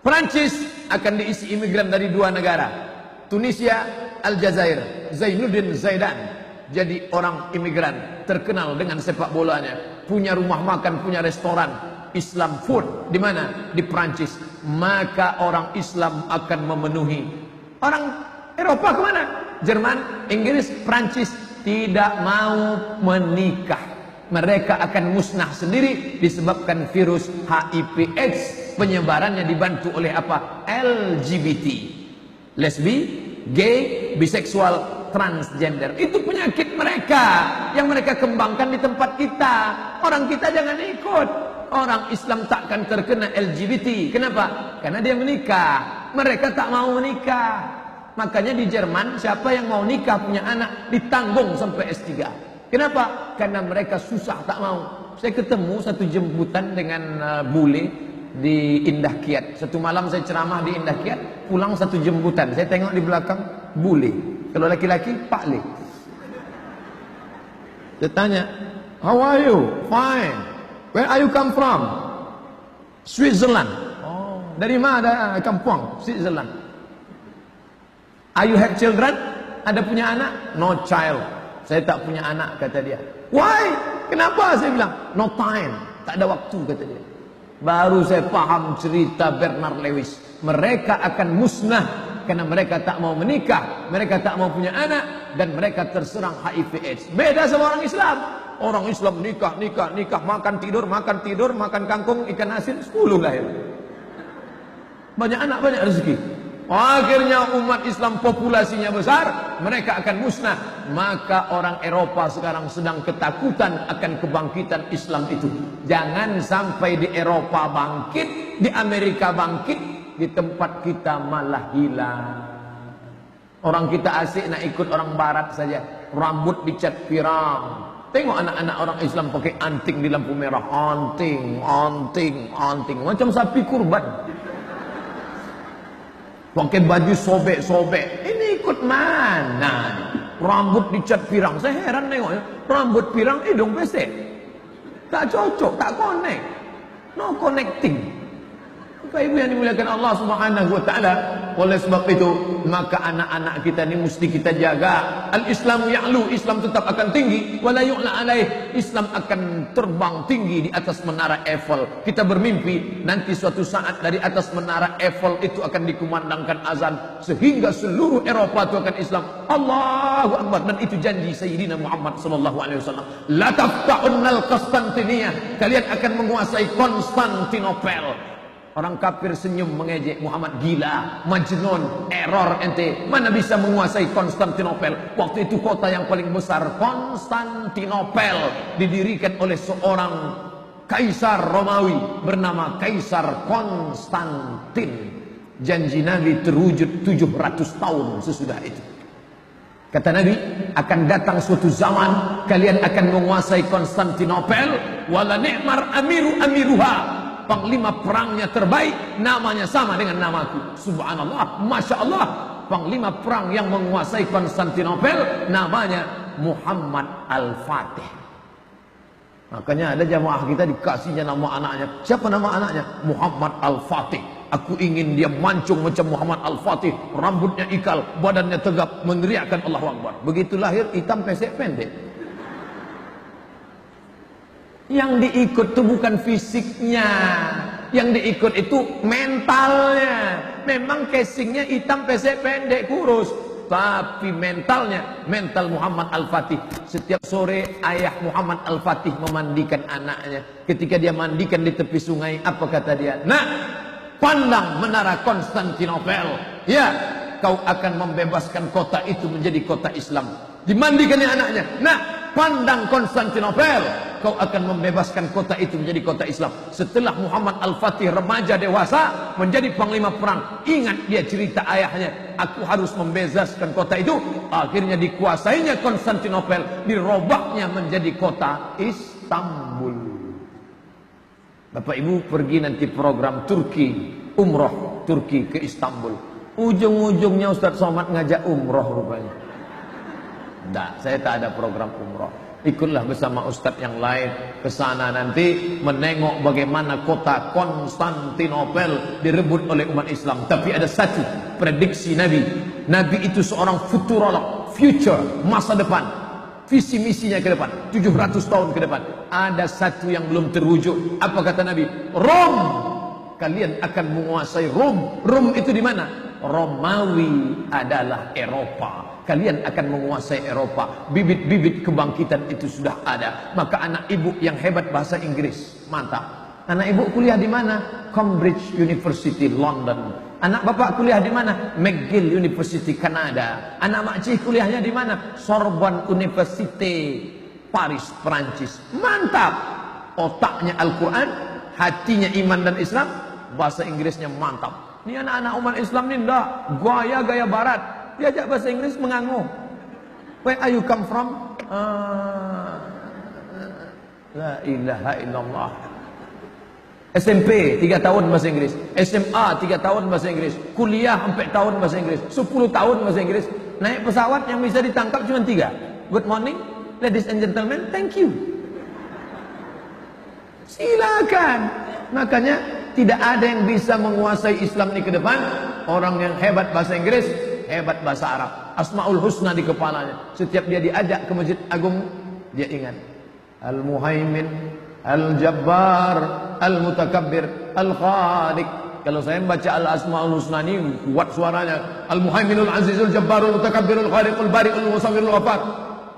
Prancis akan diisi imigran dari dua negara, Tunisia, Aljazair. Zainuddin Zaidan jadi orang imigran terkenal dengan sepak bolanya, punya rumah makan, punya restoran Islam food. Di mana? Di Prancis. Maka orang Islam akan memenuhi. Orang Eropa kemana? Jerman, Inggris, Prancis tidak mau menikah. Mereka akan musnah sendiri disebabkan virus HIV/AIDS. Penyebarannya dibantu oleh apa? LGBT, lesbi, gay, biseksual, transgender. Itu penyakit mereka yang mereka kembangkan di tempat kita. Orang kita jangan ikut. Orang Islam takkan terkena LGBT. Kenapa? Karena dia menikah. Mereka tak mau menikah. Makanya di Jerman siapa yang mau nikah punya anak ditanggung sampai S3. Kenapa? Karena mereka susah, tak mau. Saya ketemu satu jemputan dengan bule di Indah Kiat. Satu malam saya ceramah di Indah Kiat, pulang satu jemputan. Saya tengok di belakang bule. Kalau laki-laki Pak Le. Saya tanya, "How are you?" "Fine." "Where are you come from?" "Switzerland." "Oh, dari mana kampung?" "Switzerland." "Are you have children?" "Ada punya anak?" "No child." "Saya tak punya anak," kata dia. "Why?" "Kenapa?" Saya bilang. "No time." Tak ada waktu, kata dia. Baru saya paham cerita Bernard Lewis. Mereka akan musnah karena mereka tak mau menikah, mereka tak mau punya anak, dan mereka terserang HIV/AIDS. Beda sama orang Islam. Orang Islam nikah, makan tidur, makan kangkung, ikan asin, 10 lahir. Banyak anak, banyak rezeki. Akhirnya umat Islam populasinya besar, mereka akan musnah. Maka orang Eropa sekarang sedang ketakutan akan kebangkitan Islam itu. Jangan sampai di Eropa bangkit, di Amerika bangkit, di tempat kita malah hilang. Orang kita asik nak ikut orang barat saja, rambut dicat pirang. Tengok anak-anak orang Islam pakai anting di lampu merah, anting, macam sapi kurban. Pakai baju sobek-sobek. Ini ikut mana? Rambut dicat pirang. Saya heran tengok ya. Rambut pirang, hidung pesek. Tak cocok, tak connect. No connecting. Bapak Ibu yang dimuliakan Allah Subhanahu wa taala. Oleh sebab itu, maka anak-anak kita ini mesti kita jaga. Al-Islamu ya'lu, Islam tetap akan tinggi, wala yu'la alaih, Islam akan terbang tinggi di atas menara Eiffel. Kita bermimpi nanti suatu saat dari atas menara Eiffel itu akan dikumandangkan azan sehingga seluruh Eropa itu akan Islam. Allahu Akbar. Dan itu janji Sayyidina Muhammad sallallahu alaihi wasallam. La tafta'unnal Konstantiniyah, kalian akan menguasai Konstantinopel. Orang kafir senyum mengejek Muhammad, gila, majnun, error ente. Mana bisa menguasai Konstantinopel? Waktu itu kota yang paling besar, Konstantinopel, didirikan oleh seorang kaisar Romawi bernama Kaisar Konstantin. Janji Nabi terwujud 700 tahun sesudah itu. Kata Nabi, akan datang suatu zaman kalian akan menguasai Konstantinopel, wala ni'mar amiru amiruha. Panglima perangnya terbaik, namanya sama dengan namaku. Subhanallah, Masya Allah. Panglima perang yang menguasai Konstantinopel namanya Muhammad Al-Fatih. Makanya ada jamaah kita dikasihnya nama anaknya. Siapa nama anaknya? Muhammad Al-Fatih. Aku ingin dia mancung macam Muhammad Al-Fatih, rambutnya ikal, badannya tegap, meneriakkan Allahu Akbar. Begitu lahir hitam pesek pendek. Yang diikut itu bukan fisiknya, yang diikut itu mentalnya. Memang casingnya hitam pesek pendek kurus, tapi mentalnya, mental Muhammad Al-Fatih. Setiap sore ayah Muhammad Al-Fatih memandikan anaknya. Ketika dia mandikan di tepi sungai, apa kata dia? Nak, pandang menara Konstantinopel. Ya, kau akan membebaskan kota itu menjadi kota Islam. Dimandikannya anaknya. Nah, pandang Konstantinopel, kau akan membebaskan kota itu menjadi kota Islam. Setelah Muhammad Al-Fatih remaja dewasa menjadi panglima perang, ingat dia cerita ayahnya, aku harus membebaskan kota itu. Akhirnya dikuasainya Konstantinopel, dirobaknya menjadi kota Istanbul. Bapak Ibu pergi nanti program Turki, umroh Turki ke Istanbul. Ujung-ujungnya Ustaz Somad ngajak umroh rupanya. Enggak, saya tak ada program umroh. Ikutlah bersama ustadz yang lain ke sana nanti menengok bagaimana kota Konstantinopel direbut oleh umat Islam. Tapi ada satu prediksi Nabi. Nabi itu seorang futurolog, future, masa depan. Visi misinya ke depan, 700 tahun ke depan. Ada satu yang belum terwujud. Apa kata Nabi? Rom. Kalian akan menguasai Rom. Rom itu di mana? Romawi adalah Eropa. Kalian akan menguasai Eropa. Bibit-bibit kebangkitan itu sudah ada. Maka anak ibu yang hebat bahasa Inggris, mantap. Anak ibu kuliah di mana? Cambridge University, London. Anak bapak kuliah di mana? McGill University, Kanada. Anak makcik kuliahnya di mana? Sorbonne University, Paris, Perancis. Mantap. Otaknya Al-Quran, hatinya iman dan Islam, bahasa Inggrisnya mantap. Ini anak-anak umat Islam ini enggak gaya-gaya barat. Diajak bahasa Inggris menganguh. Where are you come from? La ilaha illallah. SMP 3 tahun bahasa Inggris, SMA 3 tahun bahasa Inggris, kuliah 4 tahun bahasa Inggris, 10 tahun bahasa Inggris. Naik pesawat yang bisa ditangkap cuma 3. Good morning, ladies and gentlemen, thank you. Silakan. Makanya tidak ada yang bisa menguasai Islam ini ke depan. Orang yang hebat bahasa Inggris, hebat bahasa Arab. Asmaul Husna di kepalanya. Setiap dia diajak ke Masjid Agung, dia ingat Al-Muhaimin, Al-Jabbar, Al-Mutakabbir, Al-Khaliq. Kalau saya membaca Al-Asmaul Husna ini kuat suaranya. Al-Muhaiminul Azizul Jabbarul Mutakabbirul Khaliqul Bari'ul Musawwirul Ghafar.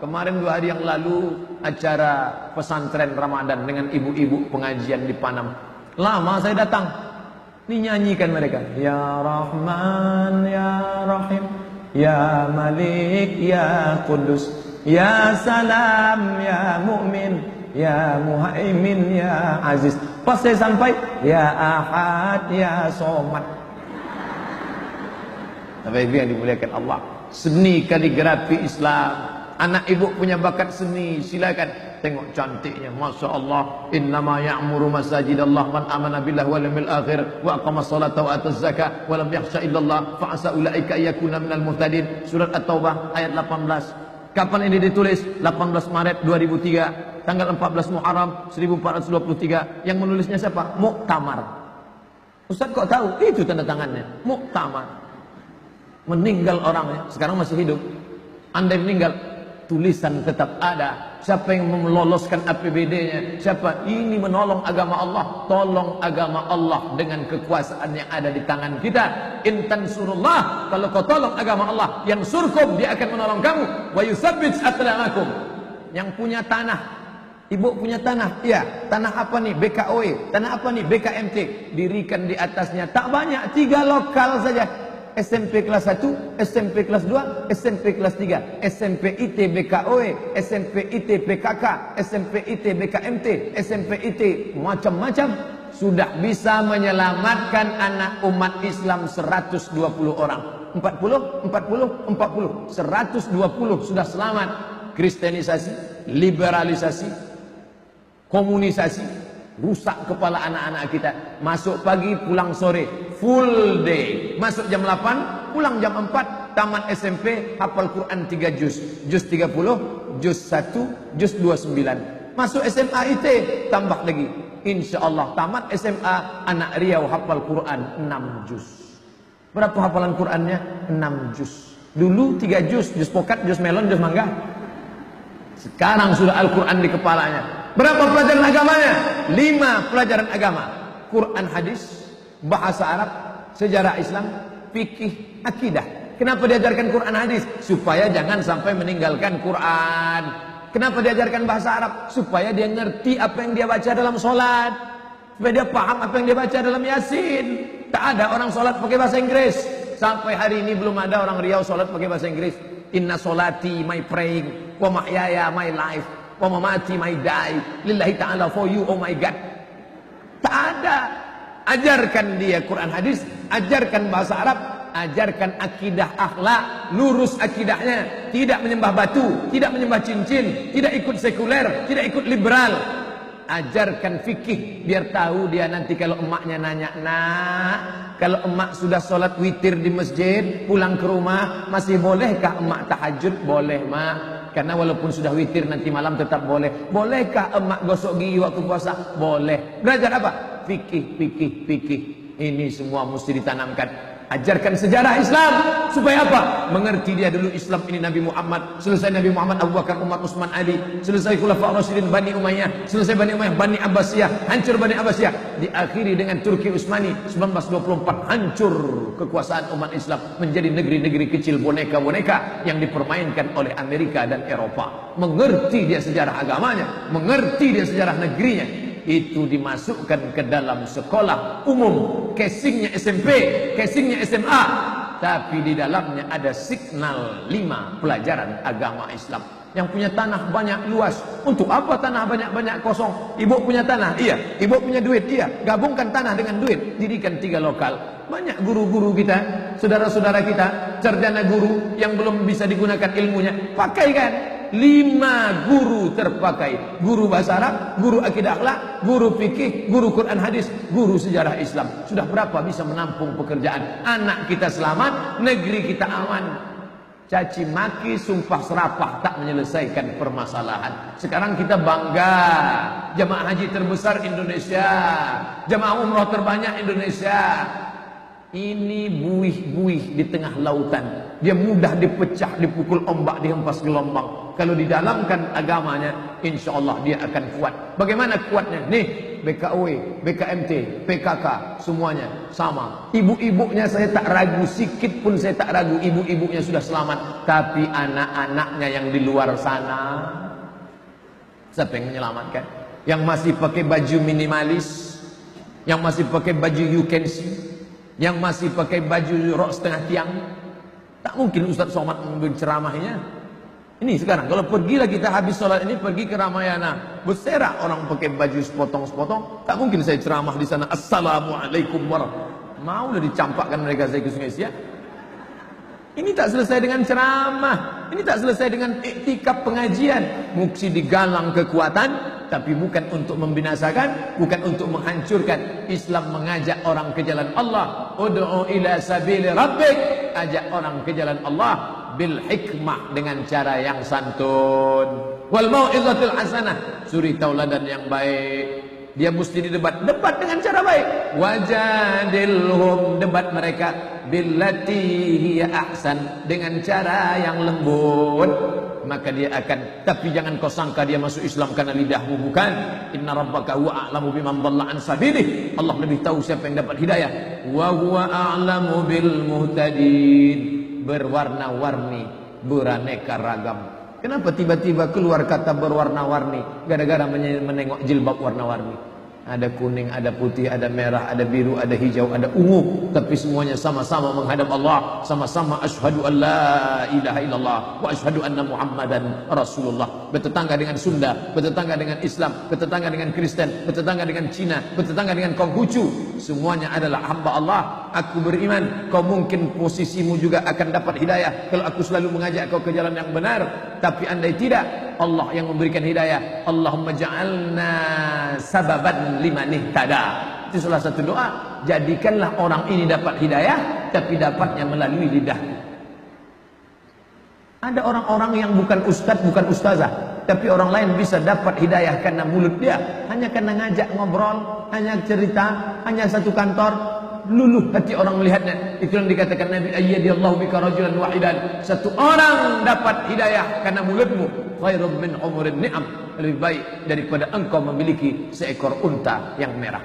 Kemarin 2 hari yang lalu acara pesantren Ramadan dengan ibu-ibu pengajian di Panam. Lama saya datang. Ini nyanyikan mereka. Ya Rahman, Ya Rahim, Ya Malik, Ya Qudus, Ya Salam, Ya Mu'min, Ya Muhaimin, Ya Aziz. Pas saya sampai, Ya Ahad, Ya Somad. Tapi itu yang dimuliakan Allah. Seni kaligrafi Islam. Anak ibu punya bakat seni, silakan. Tengok cantiknya, Masya Allah. Innama ya'muru masajidallah man amana billah wal yawmil akhir wa aqama salata wa ata zakah wa lam yakhsha illallah fa asa ulaika yakuna minal muhtadin. Surat At-Taubah ayat 18. Kapan ini ditulis? 18 Maret 2003, tanggal 14 Muharram 1423. Yang menulisnya siapa? Muktamar. Ustaz kok tahu? Itu tanda tangannya, Muktamar. Meninggal orangnya, sekarang masih hidup. Andai meninggal, tulisan tetap ada. Siapa yang meloloskan APBD-nya? Siapa? Ini menolong agama Allah. Tolong agama Allah dengan kekuasaan yang ada di tangan kita. In tansurullah, kalau kau tolong agama Allah, yang surkum, dia akan menolong kamu. Wa yusabbit aqdamakum. Yang punya tanah, ibu punya tanah, iya. Tanah apa nih? BKOE. Tanah apa nih? BKMT. Dirikan di atasnya. Tak banyak, 3 lokal saja. SMP kelas 1, SMP kelas 2, SMP kelas 3, SMP IT BKOE, SMP IT PKK, SMP IT BKMT, SMP IT macam-macam. Sudah bisa menyelamatkan anak umat Islam 120 orang. 40, 40, 40, 120 sudah selamat. Kristenisasi, liberalisasi, komunisasi, rusak kepala anak-anak kita. Masuk pagi, pulang sore, full day. Masuk jam 8, pulang jam 4. Tamat SMP, hafal Quran 3 juz. Juz 30, juz 1, juz 29. Masuk SMA IT, tambah lagi. Insya Allah tamat SMA, anak Riau hafal Quran 6 juz. Berapa hafalan Qurannya? 6 juz. Dulu 3 juz, juz pokat, juz melon, juz mangga. Sekarang sudah Al-Quran di kepalanya. Berapa pelajaran agamanya? 5 pelajaran agama. Quran, hadis, bahasa Arab, sejarah Islam, fikih, akidah. Kenapa diajarkan Quran hadis? Supaya jangan sampai meninggalkan Quran. Kenapa diajarkan bahasa Arab? Supaya dia ngerti apa yang dia baca dalam sholat. Supaya dia paham apa yang dia baca dalam Yasin. Tak ada orang sholat pakai bahasa Inggris. Sampai hari ini belum ada orang Riau sholat pakai bahasa Inggris. Inna sholati, my praying, wa mahyaya, my life, wa mamati, my die, lillahi ta'ala, for you, oh my God. Tak ada. Ajarkan dia Quran hadis, ajarkan bahasa Arab, ajarkan akidah akhlak, lurus akidahnya, tidak menyembah batu, tidak menyembah cincin, tidak ikut sekuler, tidak ikut liberal. ajarkan fikih biar tahu dia nanti kalau emaknya nanya, nak, kalau emak sudah sholat witir di masjid pulang ke rumah masih bolehkah emak tahajud? Boleh mak, karena walaupun sudah witir nanti malam tetap boleh. Bolehkah emak gosok gigi waktu puasa? Boleh. Belajar apa? Fikih, fikih, fikih. Ini semua mesti ditanamkan. Ajarkan sejarah Islam supaya apa? Mengerti dia dulu Islam ini Nabi Muhammad, selesai Nabi Muhammad Abu Bakar, Umar, Utsman, Ali, selesai Khulafaur Rasyidin Bani Umayyah, selesai Bani Umayyah, Bani Abbasiyah, hancur Bani Abbasiyah, diakhiri dengan Turki Utsmani 1924, hancur kekuasaan umat Islam menjadi negeri-negeri kecil boneka-boneka yang dipermainkan oleh Amerika dan Eropa. Mengerti dia sejarah agamanya, mengerti dia sejarah negerinya, itu dimasukkan ke dalam sekolah umum, casingnya SMP, casingnya SMA, tapi di dalamnya ada signal 5 pelajaran agama Islam. Yang punya tanah banyak luas, untuk apa tanah banyak-banyak kosong? Ibu punya tanah, iya. Ibu punya duit, iya. Gabungkan tanah dengan duit, dirikan 3 lokal. Banyak guru-guru kita, saudara-saudara kita, sarjana guru yang belum bisa digunakan ilmunya, pakaikan. 5 guru terpakai, guru bahasa Arab, guru akidah akhlak, guru fikih, guru Quran hadis, guru sejarah Islam. Sudah berapa bisa menampung pekerjaan? Anak kita selamat, negeri kita aman. Caci maki, sumpah serapah tak menyelesaikan permasalahan. Sekarang kita bangga, jamaah haji terbesar Indonesia, jamaah umroh terbanyak Indonesia. Ini buih-buih di tengah lautan. Dia mudah dipecah, dipukul ombak, dihempas gelombang. Kalau didalamkan agamanya, insya Allah dia akan kuat. Bagaimana kuatnya? Nih, BKW, BKMT, PKK, semuanya sama. Ibu-ibunya saya tak ragu, sikit pun saya tak ragu. Ibu-ibunya sudah selamat. Tapi anak-anaknya yang di luar sana, siapa yang menyelamatkan? Yang masih pakai baju minimalis, yang masih pakai baju you can see, yang masih pakai baju rok setengah tiang. Tak mungkin Ustaz Somad mengambil ceramahnya. Ini sekarang kalau pergilah kita habis sholat ini pergi ke Ramayana, berserak orang pakai baju sepotong-sepotong, tak mungkin saya ceramah di sana Assalamualaikum warahmatullahi wabarakatuh. Maulah dicampakkan mereka saya ke Sungai Siak. Ini tak selesai dengan ceramah, ini tak selesai dengan iktikaf pengajian. Mesti digalang kekuatan, tapi bukan untuk membinasakan, bukan untuk menghancurkan. Islam mengajak orang ke jalan Allah. Ud'u ila sabili rabbik, ajak orang ke jalan Allah bil hikmah, dengan cara yang santun, wal mau'izatil hasanah, suri tauladan yang baik. Dia mesti didebat, debat dengan cara baik. Wajadilhum, debat mereka billati hiya ahsan, dengan cara yang lembut. Maka dia akan, tapi jangan kau sangka dia masuk Islam karena lidahmu, bukan. Inna rabbaka huwa a'lamu biman dhalla an sabilih. Allah lebih tahu siapa yang dapat hidayah. Wa huwa a'lamu bil muhtadin. Berwarna-warni, beraneka ragam. Kenapa tiba-tiba keluar kata berwarna-warni? Gara-gara menengok jilbab warna-warni. Ada kuning, ada putih, ada merah, ada biru, ada hijau, ada ungu. Tapi semuanya sama-sama menghadap Allah. Sama-sama asyhadu an la ilaha illallah wa asyhadu anna Muhammadan Rasulullah. Bertetangga dengan Sunda, bertetangga dengan Islam, bertetangga dengan Kristen, bertetangga dengan Cina, bertetangga dengan Konghucu. Semuanya adalah hamba Allah. Aku beriman, kau mungkin posisimu juga akan dapat hidayah kalau aku selalu mengajak kau ke jalan yang benar. Tapi andai tidak, Allah yang memberikan hidayah. Allahumma ja'alna sababan liman ihtada. Itu salah satu doa. Jadikanlah orang ini dapat hidayah, tapi dapatnya melalui lidah. Ada orang-orang yang bukan ustaz, bukan ustazah, tapi orang lain bisa dapat hidayah karena mulut dia, hanya karena ngajak ngobrol, hanya cerita, hanya satu kantor. Luluh hati orang melihatnya. Itu yang dikatakan Nabi, ayyadillahu bika rajulan wahidan. Satu orang dapat hidayah karena mulutmu, khairum min umurin ni'am, lebih baik daripada engkau memiliki seekor unta yang merah.